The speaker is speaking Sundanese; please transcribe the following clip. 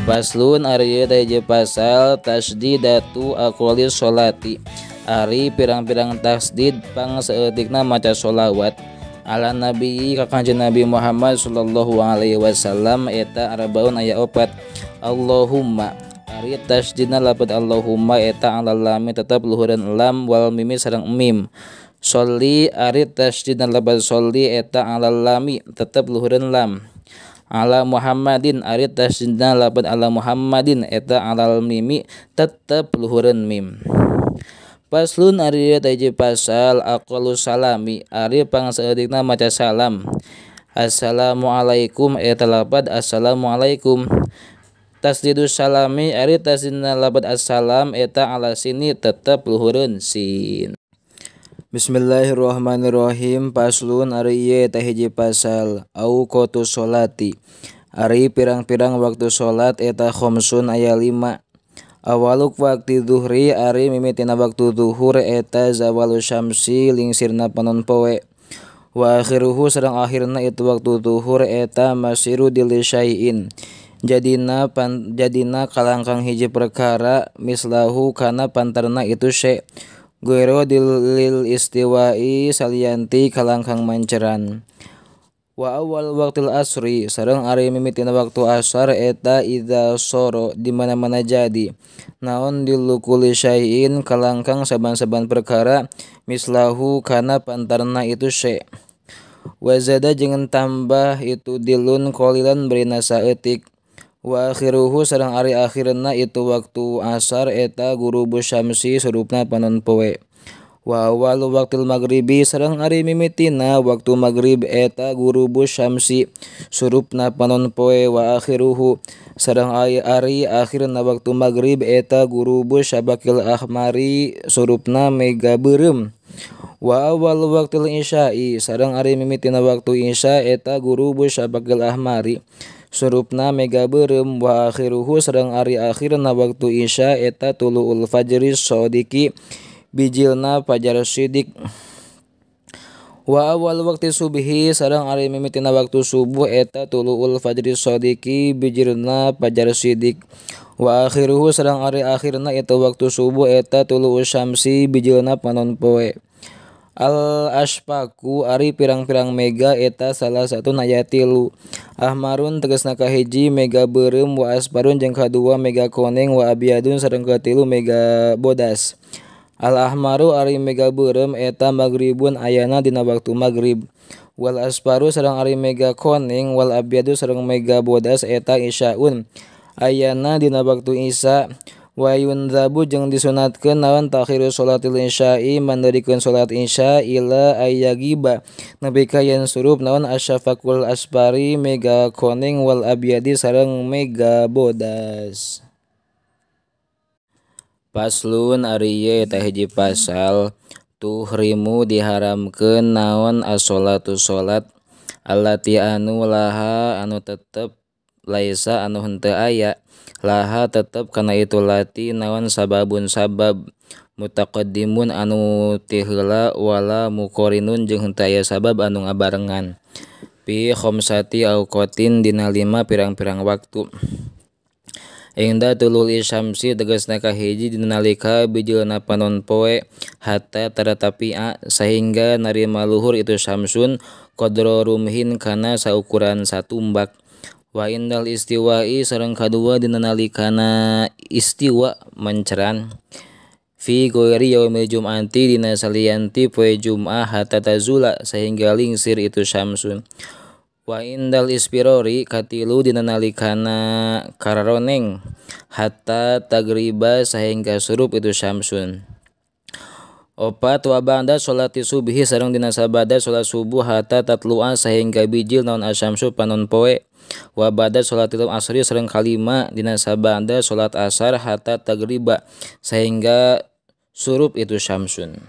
Paslun ari ieu teh pasal tasdidatu aqwalis sholati, ari pirang-pirang tasdid pangsaeutikna maca sholawat ala nabi ka kanjeng Nabi Muhammad sallallahu alaihi wasallam eta arbaun aya 4. Allahumma ari tasdidna lafaz Allahumma eta alal lam tetep luhureun lam wal mim sareng mim. Sholli ari tasdidna lafaz sholli eta alal lami tetep luhureun lam. Ala Muhammadin ari tasdidna lafaz ala Muhammadin eta alal mimi tetep luhureun mim. Paslun ari teh pasal aqalus salami ari pangsaeutikna maca salam. Assalamualaikum eta lafaz assalamualaikum. Tasdidus salami ari tasdidna lafaz assalam eta ala sini tetep luhureun sin. Bismillahirrahmanirrahim. Paslun ari ieu teh hiji pasal auqatus sholati ari pirang-pirang waktu salat eta khamsun aya 5. Awaluk waktu zuhri ari mimitina waktu zuhur eta zawalus syamsi lingsirna panon poe. Wa akhiruhu sareng akhirna itu waktu zuhur eta masiru dilisyain jadina kalangkang hiji perkara mislahu kana pantarna itu syai. Guero dilil istiwai salianti kalangkang manceran. Wa awal waktul asri sareng ari mimitina waktu asar eta idza soro di mana-mana jadi naon dilukuli syai'in kalangkang saban-saban perkara mislahu kana pantarna itu syai. Wa zada jeung tambah itu dilun qalilan berina saeutik. Wa akhiruhu sareng ari akhirna itu waktu asar eta gurubus syamsi surupna panon poe. Wa awalu waktul maghribi sareng ari mimitina waktu maghrib eta gurubus syamsi surupna panon poe. Wa akhiruhu sareng ari akhirna waktu maghrib eta gurubus syabakil ahmari surupna mega beureum. Wa awal waktul isya'i sareng ari mimitina waktu isya eta gurubus syabakil ahmari surupna mega beureum. Wa akhiruhu sareng ari akhirna waktu isya eta tuluul fajri shodiqi bijilna fajar sidik. Wa awal waktu subhi sareng ari mimitina waktu subuh eta tuluul fajri shodiqi bijilna fajar sidik. Wa akhiruhu sareng ari akhirna itu waktu subuh eta tuluul syamsi bijilna panon poe. Al aspaku ari pirang-pirang mega eta salah satu aya 3. Ahmarun tegasna kahiji mega beureum wa asparun jeung kadua mega koneng wa abyadun sareng katilu mega bodas. Al ahmaru ari mega beureum eta maghribun ayana dina waktu maghrib. Wal asparu sareng ari mega koneng wal abyadu sareng mega bodas eta isyaun ayana dina waktu isya. Wa yunzabu jeung disunatkeun naon takhiru sholatil isya'i mandarikeun salat isya ila ayyagiba nepi ka yen surup naon asyafaqul asfari mega koneng wal abyadi sareng mega bodas. Paslun ari ieu eta hiji pasal tuhrimu diharamkeun naon as-sholatu salat allati anu laha anu tetep laisa anu henteu aya laha tetep kana itu lati naon sababun sabab mutaqaddimun anu ti heula wala muqarinun jeung henteu aya sabab anu ngabarengan fi khamsati auqatin dina 5 pirang-pirang waktu. Ingda tulul isyamsi tegasna kahiji dina nalika bijilna panon poe hatta taratapi'a sehingga narima luhur itu syamsun qadra rumhin kana saukuran satumbak. Wa indal istiwa'i sareng kadua dina nalikana istiwa menceran fi ghairi yaumil jum'ati dina salianti poe Jumat hatta tazula sehingga lingsir itu syamsun. Wa indal ispirori katilu dina nalikana kararoneng hatta tagriba sehingga surup itu syamsun. 4 wa ba'da sholati subhi sareng dina sabada salat subuh hatta tatlu'a sehingga bijil naon asyamsu panon poe. Wa ba'da sholatil asri sareng kalima dina sabada salat asar hatta tagriba sehingga surup itu syamsun.